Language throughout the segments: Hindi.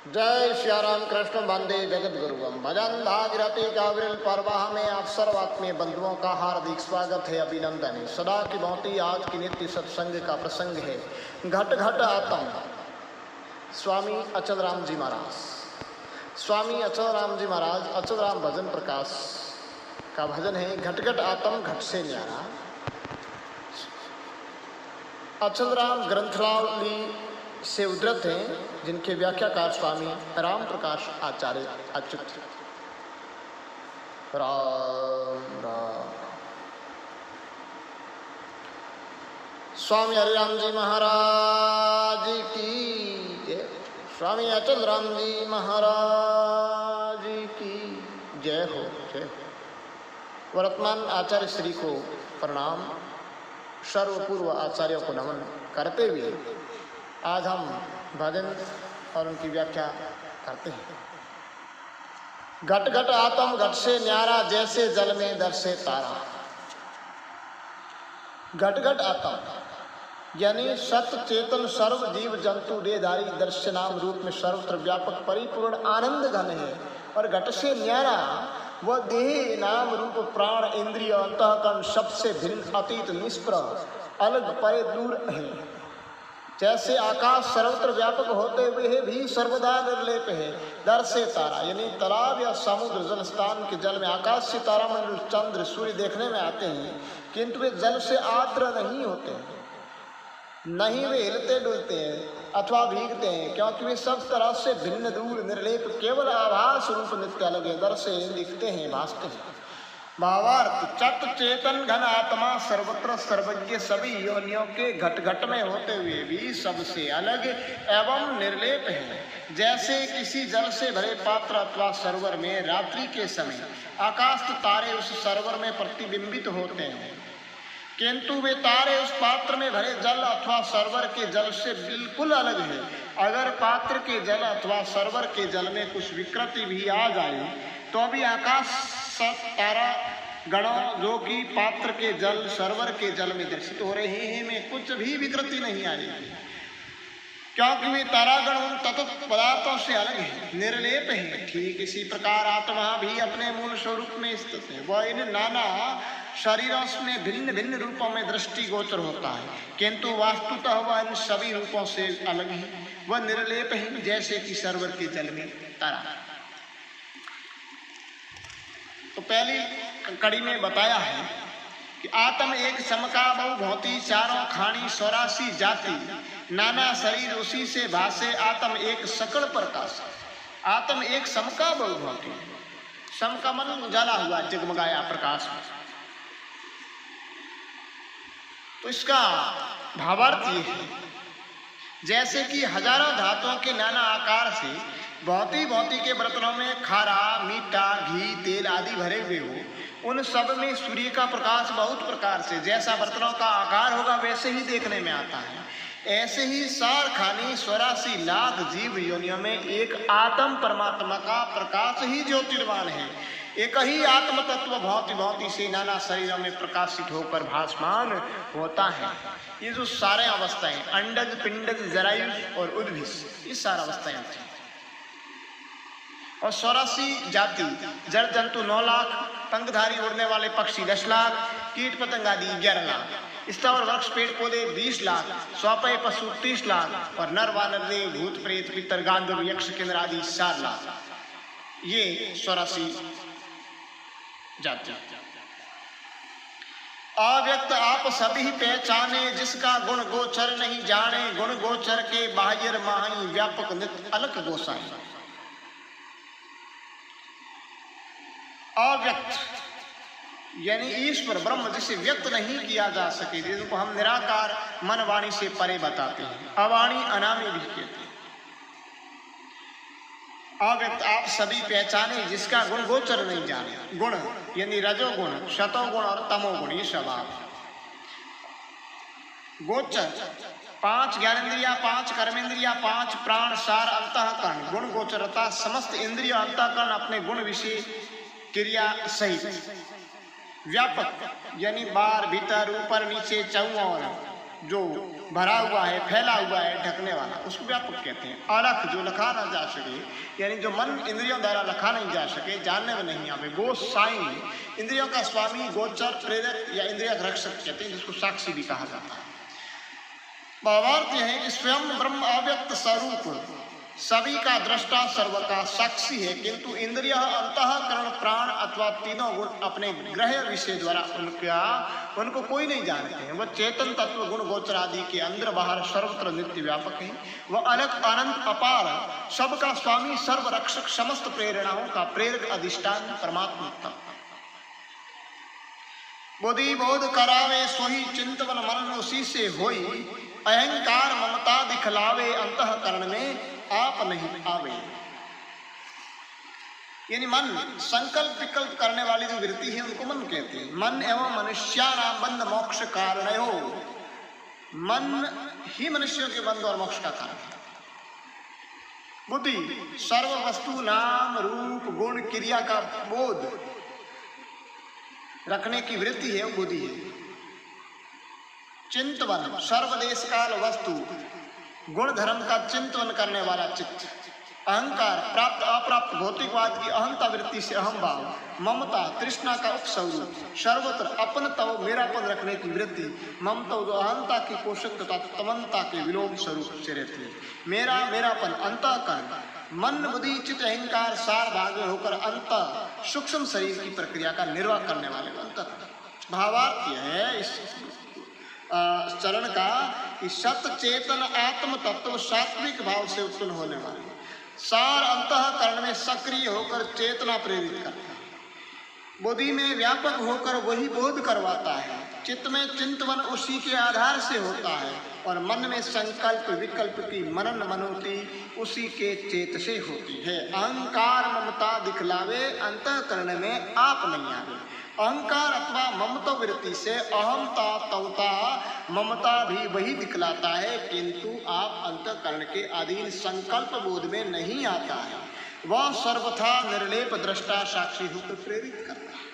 जय श्री राम कृष्ण वंदे जगत गुरुवम भजन भागीरथी काविल परवाह में आप सर्व आत्मीय बंधुओं का हार्दिक स्वागत है, अभिनंदन है। सदा की भांति आज की नित्य सत्संग का प्रसंग है घट घट आतम। स्वामी अचल राम जी महाराज, स्वामी अचल राम जी महाराज अचल राम भजन प्रकाश का भजन है घट घट आतम घट से न्यारा। अचल राम ग्रंथरावली से उद्धृत हैं, जिनके व्याख्याकार स्वामी राम प्रकाश आचार्य अच्युत। राम राम। स्वामी हरिराम जी महाराज की जय। स्वामी अचल राम जी महाराज की जय हो, जय हो। वर्तमान आचार्य श्री को प्रणाम, सर्वपूर्व आचार्यों को नमन करते हुए आज हम भजन और उनकी व्याख्या करते हैं। घट घट आतम घट से न्यारा, जैसे जल में दर्शे तारा। घट घट आतम यानी सत्य चेतन सर्व जीव जंतु देहधारी दृश्य नाम रूप में सर्वत्र व्यापक परिपूर्ण आनंद घन है। और घट से न्यारा वह देह नाम रूप प्राण इंद्रिय अंतःकरण सबसे भिन्न अतीत निष्प्रभ अलग परे दूर है। जैसे आकाश सर्वत्र व्यापक होते हुए भी सर्वदा निर्लेप है। दर्शे तारा यानी तालाब या समुद्र जल स्थान के जल में आकाश से तारामंडल चंद्र सूर्य देखने में आते हैं, किंतु वे जल से आर्द्र नहीं होते हैं, नहीं वे हिलते डुलते हैं अथवा भीगते हैं, क्योंकि वे सब तरह से भिन्न दूर निर्लेप केवल आभास रूप नित्य अलग है। दर्शे दिखते हैं, भासते हैं। भावार्थ चत चेतन घन आत्मा सर्वत्र सर्वज्ञ सभी योनियों के घट घट में होते हुए भी सबसे अलग एवं निर्लेप है। जैसे किसी जल से भरे पात्र अथवा सरोवर में रात्रि के समय आकाश तारे उस सरोवर में प्रतिबिंबित होते हैं, किंतु वे तारे उस पात्र में भरे जल अथवा सरोवर के जल से बिल्कुल अलग है। अगर पात्र के जल अथवा सरोवर के जल में कुछ विकृति भी आ जाए तो भी आकाश तारा गणों जो कि पात्र के जल सरोवर के जल में दर्शित हो रहे हैं में कुछ भी विकृति नहीं आएगी, क्योंकि वे तारागण उन तत्व पदार्थों से अलग है, निर्लेप है। ठीक इसी प्रकार आत्मा भी अपने मूल स्वरूप में स्थित है। वह इन नाना शरीरों में भिन्न भिन्न रूपों में दृष्टि गोचर होता है, किंतु वास्तुतः वह इन सभी रूपों से अलग है। वह निर्लेप है, जैसे कि सरोवर के जल में तारा। तो पहली कड़ी में बताया है कि आत्म एक समका बहुभौती चारों खानी 84 जाति नाना शरीर उसी से भासे आत्म एक सकल प्रकाश। आत्म एक समका बहुभौती, समका मन उजाला हुआ जगमगाया प्रकाश। तो इसका भावार्थ ये है, जैसे कि हजारों धातुओं के नाना आकार से भांति भांति के बर्तनों में खारा मीठा घी तेल आदि भरे हुए हो, उन सब में सूर्य का प्रकाश बहुत प्रकार से जैसा बर्तनों का आकार होगा वैसे ही देखने में आता है। ऐसे ही सार खानी 84 लाख जीव योनियों में एक आत्म परमात्मा का प्रकाश ही ज्योतिर्मान है। एक ही आत्म तत्व भांति भांति से नाना शरीरों में प्रकाशित होकर भासमान होता है। ये जो सारे अवस्थाएं अंडज पिंडज जरायु और उद्भिस, ये सारा अवस्थाएं होती हैं। और 84 जाति जड़ जंतु 9 लाख, पंखधारी उड़ने वाले पक्षी 10 लाख, कीट पतंग आदि 11 लाख, स्थावर वृक्ष पेड़ पौधे 20 लाख, स्वापय पशु 30 लाख और नर वानर देव भूत प्रेत पितर गांधर्व यक्ष किन्नर आदि 4 लाख। ये 84 जाति। अव्यक्त आप सभी पहचाने, जिसका गुण गोचर नहीं जाने, गुण गोचर के बाह्य माही व्यापक नित्य अलग गोसाई। अव्यक्त यानी ईश्वर ब्रह्म जिसे व्यक्त नहीं किया जा सके, जिसको हम निराकार मन वाणी से परे बताते हैं, अवाणी अनामी भी कहते हैं। अव्यक्त आप सभी पहचाने, जिसका गुण गोचर नहीं जाने। गुण यानी रजोगुण शतोगुण और तमोगुण, ये स्वभाव। गोचर 5 ज्ञानेन्द्रिया 5 कर्मेंद्रिया 5 प्राण सार अंतःकरण। गुण गोचरता समस्त इंद्रिय अंतःकरण अपने गुण विषय क्रिया सहित। व्यापक यानी बाहर भीतर ऊपर नीचे चौओर जो भरा हुआ है, फैला हुआ है, ढकने वाला, उसको व्यापक कहते हैं। अलख जो लखा ना जा सके, यानी जो मन इंद्रियों द्वारा लखा नहीं जा सके, जानने में नहीं आवे, वो साई इंद्रियों का स्वामी, गोचर, प्रेरक या इंद्रिय रक्षक कहते हैं, जिसको साक्षी भी कहा जाता है। भावार्थ यह है कि स्वयं ब्रह्म अव्यक्त स्वरूप सभी का दृष्टा, सर्व का साक्षी है, किंतु इंद्रिय, अंतःकरण, प्राण अथवा तीनों गुण अपने ग्रह विषय द्वारा उनको कोई नहीं जानते हैं। वह चेतन तत्व गुण गोचर आदि के अंदर बाहर सर्वत्र नित्य व्यापक है। वह अलग, अनंत, अपार, सबका स्वामी, सर्व रक्षक, समस्त प्रेरणाओं का प्रेरक, अधिष्ठान, परमात्मा। बुद्धि बोध करावे सोही चिंतवन मनन उसी से होई, अहंकार ममता दिखलावे अंतःकरण में आप नहीं आवे। यानी मन संकल्प विकल्प करने वाली जो वृत्ति है उनको मन कहते हैं। मन एवं मनुष्यानाम बंध मोक्ष कारण हो, मन ही मनुष्यों के बंध और मोक्ष का कारण है। बुद्धि सर्व वस्तु नाम रूप गुण क्रिया का बोध रखने की वृत्ति है, वो बुद्धि है। चिंतवन सर्वदेश काल वस्तु गुण धर्म का चिंतन करने वाला चित्त। अहंकार प्राप्त अप्राप्त भौतिकवाद की अहंता वृत्ति से अहम भाव। ममता तृष्णा का उपस्वरूप, सर्वत्र अपन तव मेरापन रखने की वृत्ति। ममता जो अहंता की पोषक तथा तमन्ता के विलोम स्वरूप से रहती है। मेरा मेरापन अंतःकरण, मन बुद्धि चित्त अहंकार सार भाग में होकर अंत सूक्ष्म शरीर की प्रक्रिया का निर्वाह करने वाले अंतःकरण। भावार्थ यह है इस चरण का कि सत्य चेतन आत्म तत्व सात्विक भाव से उत्पन्न होने वाले सार अंतःकरण में सक्रिय होकर चेतना प्रेरित करता है। बुद्धि में व्यापक होकर वही बोध करवाता है। चित्त में चिंतन उसी के आधार से होता है और मन में संकल्प विकल्प की मनन मनोती उसी के चेत से होती है। अहंकार ममता दिखलावे अंतःकरण में आप नहीं आवे। अहंकार अथवा ममता वृत्ति से अहमता तवता ममता भी वही दिखलाता है, किंतु आप अंतःकरण के अधीन संकल्प बोध में नहीं आता है। वह सर्वथा निर्लेप दृष्टा साक्षी होकर प्रेरित करता है।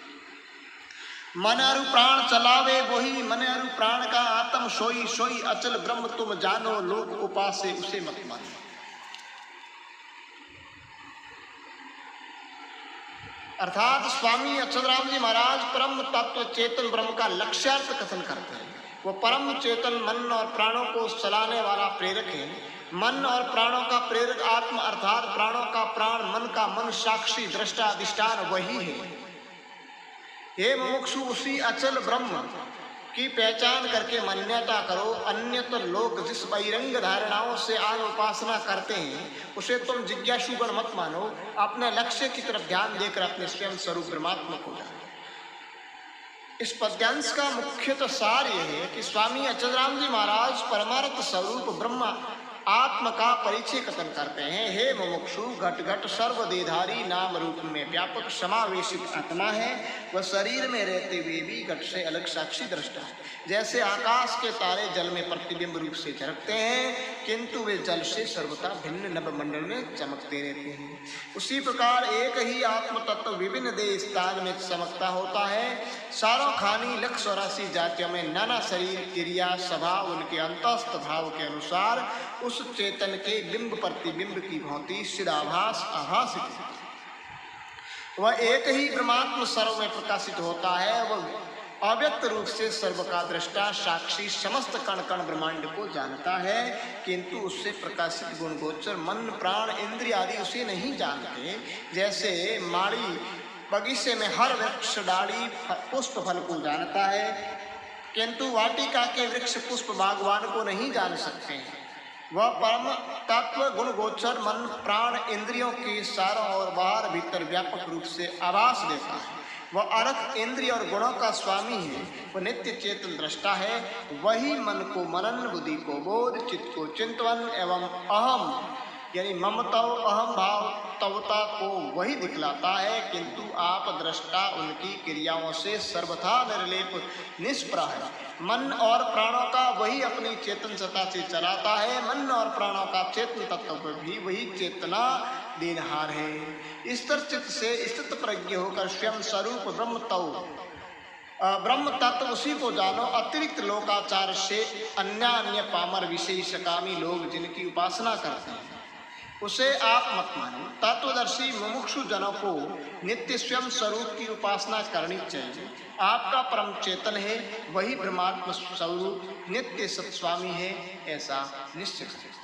मन अरु प्राण चलावे वही, मन अरु प्राण का आत्म सोई सोई अचल ब्रह्म तुम जानो, लोक उपासे उसे मत मानो। अर्थात स्वामी अक्षरराम जी महाराज परम तत्व चेतन ब्रह्म का लक्ष्यार्थ कथन करते हैं। वो परम चेतन मन और प्राणों को चलाने वाला प्रेरक है। मन और प्राणों का प्रेरक आत्म अर्थात प्राणों का प्राण, मन का मन, साक्षी दृष्टा अधिष्ठान वही है। हे मुमुक्षु, उसी अचल ब्रह्म की पहचान करके मान्यता करो। अन्यत्र लोग जिस बहिरंग धारणाओं से आन उपासना करते हैं उसे तुम जिज्ञासुगण मत मानो। अपने लक्ष्य की तरफ ध्यान देकर अपने स्वयं स्वरूप परमात्मा को जानो। इस पद्यांश का मुख्यतः सार यह है कि स्वामी अक्षरराम जी महाराज परमार्थ स्वरूप ब्रह्म आत्म का परिचय कथन करते हैं। हे मुमुक्षु, घट घट सर्वदेधारी नाम रूप में व्यापक समावेशित आत्मा है। वह शरीर में रहते हुए भी घट से अलग साक्षी दृष्टा है। जैसे आकाश के तारे जल में प्रतिबिंब रूप से झलकते हैं, किंतु वे जल से सर्वथा भिन्न नभमंडल में चमकते रहते हैं, उसी प्रकार एक ही आत्म तत्व विभिन्न देश स्थान में चमकता होता है। सारों खानी लक्ष्य और राशि जातियों में नाना शरीर क्रिया स्वभाव उनके अंतस्थ भाव के अनुसार उस चेतन के बिंब प्रतिबिंब की भांति सिद्धाभास आभासित है। वह एक ही परमात्मा सर्व में प्रकाशित होता है। वह अव्यक्त रूप से सर्व का दृष्टा साक्षी समस्त कण कण ब्रह्मांड को जानता है, किंतु उससे प्रकाशित गुण गोचर मन प्राण इंद्रिय आदि उसे नहीं जानते। जैसे माली बगीचे में हर वृक्ष डाली पुष्प फल को जानता है, किंतु वाटिका के वृक्ष पुष्प बागवान को नहीं जान सकते हैं। वह परम तत्व गुण गोचर मन प्राण इंद्रियों के सारों और बाहर भीतर व्यापक रूप से आभास देता है। वह अर्थ इंद्रिय और गुणों का स्वामी है। वह नित्य चेतन दृष्टा है। वही मन को मनन, बुद्धि को बोध, चित्त को चिंतन एवं अहम यानी ममता अहम भाव तवता को वही दिखलाता है, किंतु आप दृष्टा उनकी क्रियाओं से सर्वथा निर्लेप निष्प्रह है। मन और प्राणों का वही अपनी चेतन सत्ता से चलाता है। मन और प्राणों का चेतन तत्व भी वही चेतना देनहार है। स्थिर चित्त से स्थित प्रज्ञ होकर स्वयं स्वरूप ब्रह्म तव ब्रह्म तत्व उसी को जानो, अतिरिक्त लोकाचार से अन्य अन्य पामर विशेष कामी लोग जिनकी उपासना करते हैं उसे आप मत मानो। तत्वदर्शी मुमुक्षु जनों को नित्य स्वयं स्वरूप की उपासना करनी चाहिए। आपका परम चेतन है, वही ब्रह्मात्म स्वरूप नित्य सत्स्वामी है, ऐसा निश्चित है।